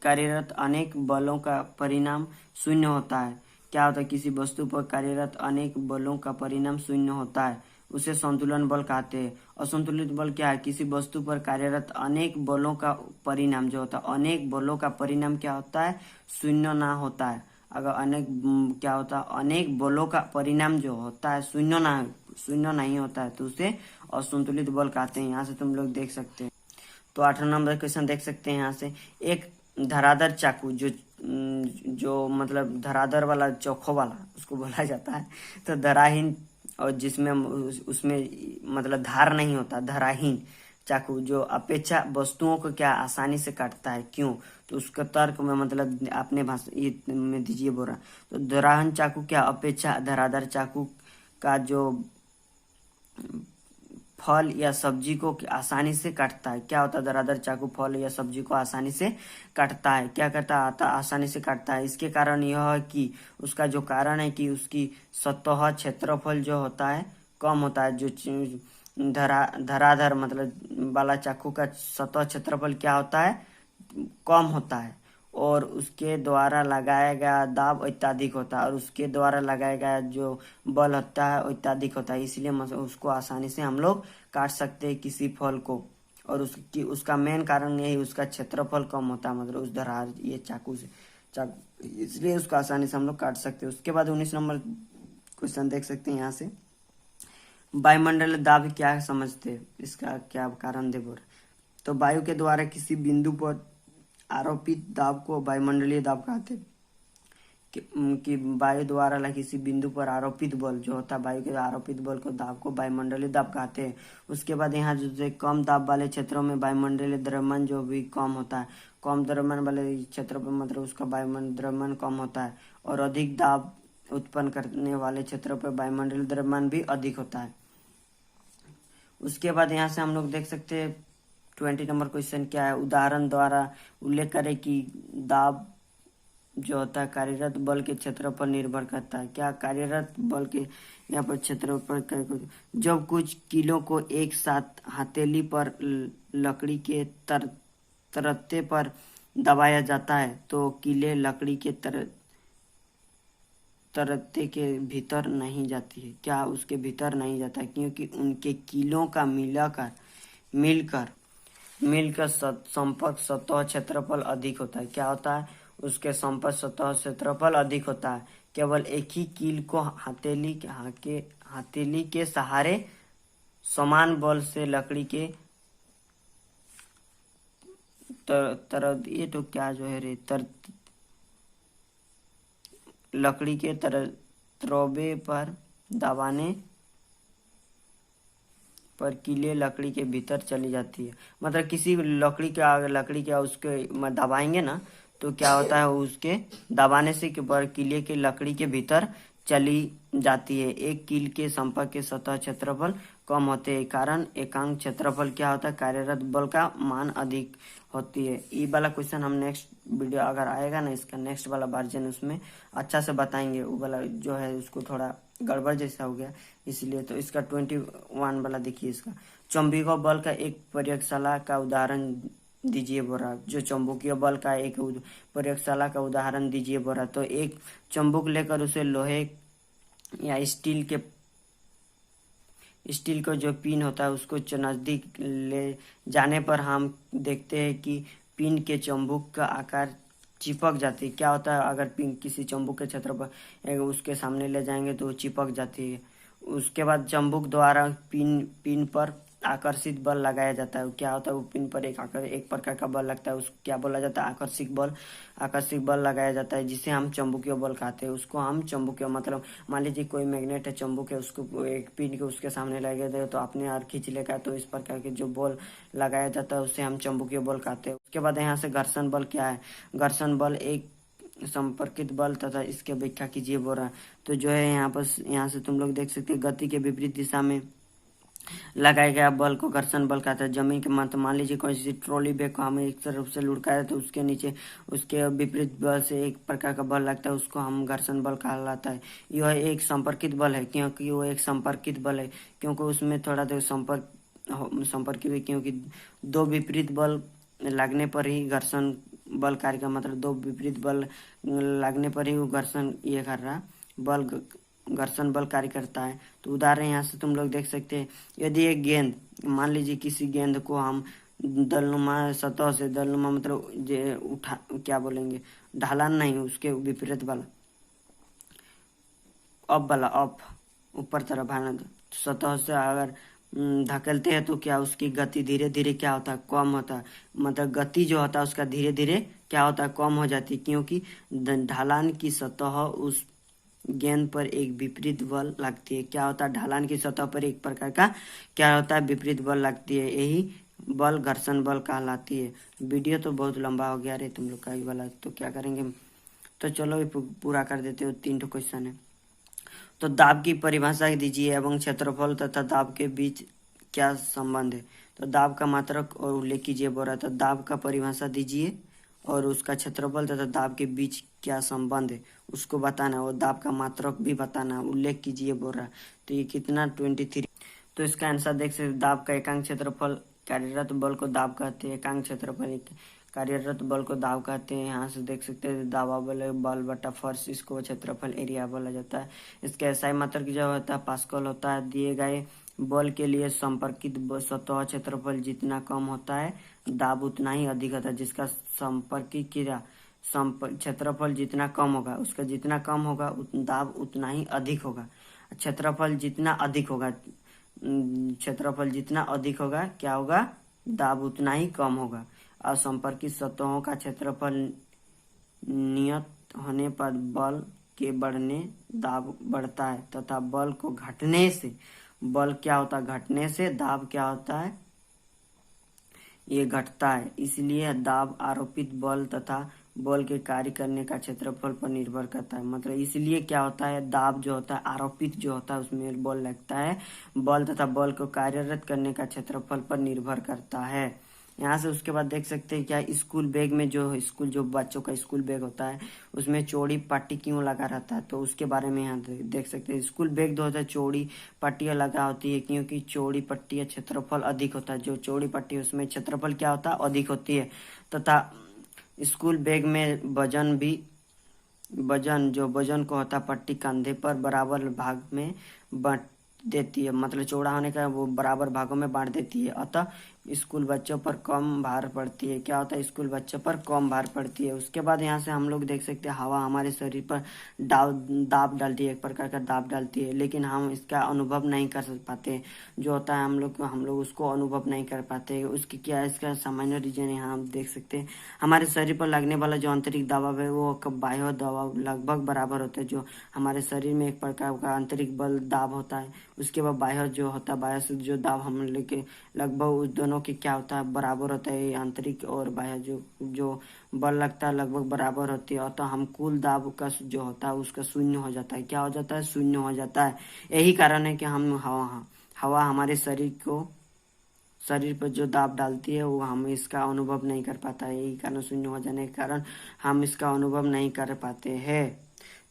कार्यरत अनेक बलों का परिणाम शून्य होता है। क्या होता है? किसी वस्तु पर कार्यरत अनेक बलों का परिणाम शून्य होता है, उसे संतुलन बल कहते हैं। असंतुलित बल क्या है? किसी वस्तु पर कार्यरत अनेक बलों का परिणाम जो होता है, अनेक बलों का परिणाम क्या होता है? शून्य ना होता है। अगर क्या होता है? अनेक बलों का परिणाम जो होता है शून्य नहीं होता है तो उसे असंतुलित बल कहते हैं। यहाँ से तुम लोग देख सकते हैं। तो 8वां नंबर क्वेश्चन देख सकते हैं यहाँ से। एक धराधर चाकू जो मतलब धराधर वाला चोखो वाला उसको बोला जाता है, तो धराहीन और जिसमें उसमें मतलब धार नहीं होता, धराहीन चाकू जो अपेक्षा वस्तुओं को क्या आसानी से काटता है, क्यों? तो उसका तर्क में मतलब अपने भाषा में दीजिए बोल रहा। तो धराहीन चाकू क्या अपेक्षा धराधर चाकू का जो फल या सब्जी को आसानी से काटता है। क्या होता है? धराधर चाकू फल या सब्जी को आसानी से काटता है। क्या करता है? आसानी से काटता है। इसके कारण यह है कि उसका जो कारण है कि उसकी सतह क्षेत्रफल जो होता है कम होता है। जो धराधर मतलब वाला चाकू का सतह क्षेत्रफल क्या होता है? कम होता है और उसके द्वारा लगाया गया दाब अत्यधिक होता है और उसके द्वारा लगाया गया जो बल होता है अत्यधिक होता है। इसलिए उसको आसानी से हम लोग काट सकते हैं किसी फल को। और उसका मेन कारण यही उसका क्षेत्रफल कम होता है, मतलब उस दरार ये चाकू से इसलिए उसको आसानी से हम लोग काट सकते हैं। उसके बाद 19 नंबर क्वेश्चन देख सकते हैं यहाँ से, वायुमंडलीय दाब क्या समझते हैं? इसका क्या कारण दे बोल। तो वायु के द्वारा किसी बिंदु पर आरोपित दाब को वायुमंडलीय दाब कहते हैं। कि वायु द्वारा किसी बिंदु पर आरोपित बल जो होता है, वायु के आरोपित बल को दाब को वायुमंडलीय दाब कहते हैं। उसके बाद यहाँ जो कम दाब वाले क्षेत्रों में वायुमंडलीय द्रव्यमान जो भी कम होता है, कम द्रव्यमान वाले क्षेत्र पर मतलब उसका वायुमंडलीय द्रव्यमान कम होता है। और अधिक दाब उत्पन्न करने वाले क्षेत्रों पर वायुमंडलीय द्रव्यमान भी अधिक होता है। उसके बाद यहाँ से हम लोग देख सकते हैं 20 नंबर क्वेश्चन क्या है, उदाहरण द्वारा उल्लेख करें कि दाब जो होता है कार्यरत बल के क्षेत्र पर निर्भर करता है। क्या? कार्यरत बल के यहाँ पर क्षेत्र पर जब कुछ किलो को एक साथ हथेली पर लकड़ी के तरत्ते पर दबाया जाता है तो कीले लकड़ी के तरत्ते के भीतर नहीं जाती है। क्या? उसके भीतर नहीं जाता है क्योंकि उनके कीलों का मिलकर संपर्क सतह क्षेत्रफल अधिक होता है। क्या होता है? उसके संपर्क सतह क्षेत्रफल अधिक होता है। केवल एक ही कील को हथेली के सहारे समान बल से लकड़ी के ये तो क्या जो है रे लकड़ी के त्रौबे पर दबाने पर कीले लकड़ी के भीतर चली जाती है। मतलब किसी लकड़ी के उसके दबाएंगे ना तो क्या होता है, उसके दबाने से कीले के लकड़ी के भीतर चली जाती है। एक कील के संपर्क के सतह क्षेत्रफल कम होते हैं कारण एकांक क्षेत्रफल क्या होता है? कार्यरत बल का मान अधिक होती है। ये वाला क्वेश्चन हम नेक्स्ट वीडियो अगर आएगा ना, इसका नेक्स्ट वाला वर्जन उसमें अच्छा से बताएंगे। वो वाला जो है उसको थोड़ा गड़बड़ जैसा हो गया इसलिए। तो इसका 21 वाला देखिए, इसका चुंबकीय बल का एक प्रयोगशाला का उदाहरण दीजिए बोरा। जो चुंबकीय बल का एक प्रयोगशाला का उदाहरण दीजिए बोरा। तो एक चुंबक लेकर उसे लोहे या स्टील का जो पिन होता है उसको नजदीक ले जाने पर हम देखते हैं कि पिन के चुंबक का आकार चिपक जाती है। क्या होता है? अगर पिन किसी चुंबक के क्षेत्र पर उसके सामने ले जाएंगे तो वो चिपक जाती है। उसके बाद चुंबक द्वारा पिन पर आकर्षित बल लगाया जाता है। क्या होता है? वो पिन पर एक प्रकार का बल लगता है, उसको क्या बोला जाता है? आकर्षित बल लगाया जाता है जिसे हम चुंबकीय बल कहते हैं। उसको हम चुंबकीय मतलब मान लीजिए कोई मैग्नेट है, चुंबक है, उसको एक पिन के उसके सामने लगा दे तो अपने आप खींच लेगा। तो इस प्रकार के जो बल लगाया जाता है उसे हम चुंबकीय बल कहते हैं। उसके बाद यहाँ से घर्षण बल क्या है? घर्षण बल एक संपर्कित बल तथा इसके व्याख्या कीजिए बोल रहा। तो जो है यहाँ से तुम लोग देख सकते हैं गति के विपरीत दिशा में लगाया गया बल को घर्षण बल कहता है। जमीन के मान लीजिए कोई सी ट्रॉली बैग को हमें एक तरफ से लुढ़काया तो उसके नीचे उसके विपरीत बल से एक प्रकार का बल लगता है, उसको हम घर्षण बल कहलाता है। यह एक संपर्कित बल है क्योंकि वो एक संपर्कित बल है क्योंकि उसमें थोड़ा देर संपर्कित है क्योंकि दो विपरीत बल लगने पर ही घर्षण बल कार्य का मतलब दो विपरीत बल लगने पर ही वो घर्षण ये कर रहा बल घर्षण बल कार्य करता है। तो उदाहरण यहाँ से तुम लोग देख सकते हैं, यदि एक गेंद मान लीजिए किसी गेंद को हम दलनुमा सतह से दलनुमा मतलब क्या बोलेंगे ढलान नहीं, उसके विपरीत वाला अप ऊपर तरफ है सतह से अगर धकेलते हैं तो क्या उसकी गति धीरे धीरे क्या होता है? कम होता है। मतलब गति जो होता है उसका धीरे धीरे क्या होता है? कम हो जाती है क्योंकि ढलान की सतह उस गेंद पर एक विपरीत बल लगती है। क्या होता है? ढलान की सतह पर एक प्रकार का क्या होता है? विपरीत बल लगती है। यही बल घर्षण बल कहलाती है। वीडियो तो बहुत लंबा हो गया रे तुम लोग का ये वाला, तो क्या करेंगे? तो चलो पूरा कर देते हो। 3 क्वेश्चन है। तो दाब की परिभाषा दीजिए एवं क्षेत्रफल तथा दाब के बीच क्या संबंध है। तो दाब का मात्रक और उल्लेख कीजिए बोल रहा था। दाब का परिभाषा दीजिए और उसका क्षेत्रफल तथा दाब के बीच क्या संबंध है उसको बताना, और दाब का मात्रक भी बताना, उल्लेख कीजिए बोल रहा। तो ये कितना 23। तो इसका आंसर देख सकते, दाब का एकांक क्षेत्रफल, कार्यरत बल को दाब कहते हैं। एकांक क्षेत्रफल कार्यरत बल को दाब कहते हैं। यहाँ से देख सकते हैं दाबा बल बटा फर्श, इसको क्षेत्रफल एरिया बोला जाता है। इसका एसआई मात्रक जो होता है पास्कल होता है। दिए गए बल के लिए संपर्कित सतह क्षेत्रफल जितना कम होता है दाब उतना ही अधिक होता है। जिसका संपर्कित क्रिया क्षेत्रफल जितना कम होगा, उसका जितना कम होगा दाब उतना ही अधिक होगा। क्षेत्रफल जितना अधिक होगा, क्षेत्रफल जितना अधिक होगा क्या होगा, दाब उतना ही कम होगा। और संपर्कित सतहों का क्षेत्रफल नियत होने पर बल के बढ़ने दाब बढ़ता है तथा बल को घटने से, बल क्या होता है, घटने से दाब क्या होता है, ये घटता है। इसलिए दाब आरोपित बल तथा बल के कार्य करने का क्षेत्रफल पर निर्भर करता है। मतलब इसलिए क्या होता है, दाब जो होता है आरोपित जो होता है उसमें बल लगता है, बल तथा बल को कार्यरत करने का क्षेत्रफल पर निर्भर करता है। यहाँ से उसके बाद देख सकते हैं क्या, स्कूल बैग में जो बच्चों का स्कूल बैग होता है उसमें चौड़ी पट्टी क्यों लगा रहता है, तो उसके बारे में यहाँ देख सकते हैं। स्कूल बैग जो होता है चौड़ी पट्टियाँ लगा होती है क्योंकि चौड़ी पट्टी क्षेत्रफल अधिक होता है। जो चौड़ी पट्टी उसमें क्षेत्रफल क्या होता है, अधिक होती है। तथा स्कूल बैग में वजन को होता पट्टी कंधे पर बराबर भाग में बांट देती है। मतलब चौड़ा होने का वो बराबर भागों में बांट देती है। अतः स्कूल बच्चों पर कम भार पड़ती है। क्या होता है, स्कूल बच्चों पर कम भार पड़ती है। उसके बाद यहाँ से हम लोग देख सकते हैं हवा हमारे शरीर पर दाब डालती है, एक प्रकार का दाब डालती है, लेकिन हम इसका अनुभव नहीं कर पाते। जो होता है हम लोग उसको अनुभव नहीं कर पाते। उसकी क्या है, इसका सामान्य रीजन यहाँ हम देख सकते हैं। हमारे शरीर पर लगने वाला जो आंतरिक दबाव है वो बाह्य दबाव लगभग बराबर होता है। जो हमारे शरीर में एक प्रकार का आंतरिक बल दाब होता है, उसके बाद बाह्य जो होता है, बाह्य से जो दाब हम लेके लगभग उस दोनों की क्या होता है, बराबर होता है। आंतरिक और बाह्य जो बल लगता है लगभग बराबर होती है। अतः हम कुल दाब का जो होता है उसका शून्य हो जाता है। क्या हो जाता है, शून्य हो जाता है। यही कारण है कि हम हवा हमारे शरीर पर जो दाब डालती है वो हम इसका अनुभव नहीं कर पाता है। यही कारण, शून्य हो जाने के कारण हम इसका अनुभव नहीं कर पाते हैं।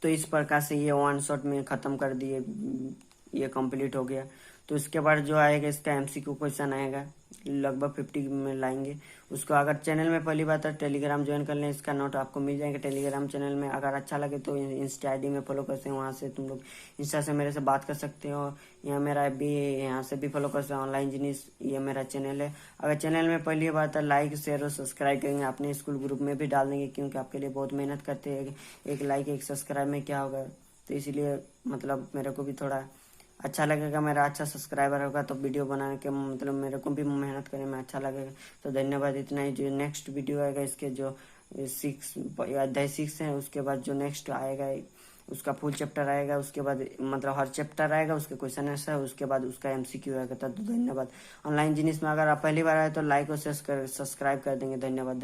तो इस प्रकार से ये वन शॉट में ख़त्म कर दिए, ये कंप्लीट हो गया। तो इसके बाद जो आएगा इसका एमसीक्यू क्वेश्चन आएगा, लगभग 50 में लाएंगे उसको। अगर चैनल में पहली बार तो टेलीग्राम ज्वाइन कर लें, इसका नोट आपको मिल जाएंगे टेलीग्राम चैनल में। अगर अच्छा लगे तो इंस्टा आईडी में फॉलो कर सकते हैं, वहाँ से तुम लोग इंस्टा से मेरे से बात कर सकते हो। यहाँ मेरा भी, यहाँ से भी फॉलो कर सकते हो, ऑनलाइन जिनिस ये मेरा चैनल है। अगर चैनल में पहली बार तो लाइक शेयर और सब्सक्राइब करेंगे, अपने स्कूल ग्रुप में भी डाल देंगे क्योंकि आपके लिए बहुत मेहनत करते हैं। एक लाइक एक सब्सक्राइब में क्या होगा, तो इसलिए मतलब मेरे को भी थोड़ा अच्छा लगेगा, मेरा अच्छा सब्सक्राइबर होगा तो वीडियो बनाने के मतलब मेरे को भी मेहनत करने में अच्छा लगेगा। तो धन्यवाद, इतना ही। जो नेक्स्ट वीडियो आएगा इसके जो अध्याय 6 है, उसके बाद जो नेक्स्ट आएगा उसका फुल चैप्टर आएगा, उसके बाद मतलब हर चैप्टर आएगा, उसके क्वेश्चन आंसर है, उसके बाद उसका एमसीक्यू आएगा। तो धन्यवाद। ऑनलाइन जिनिस में अगर आप पहली बार आए तो लाइक और सब्सक्राइब कर देंगे। धन्यवाद।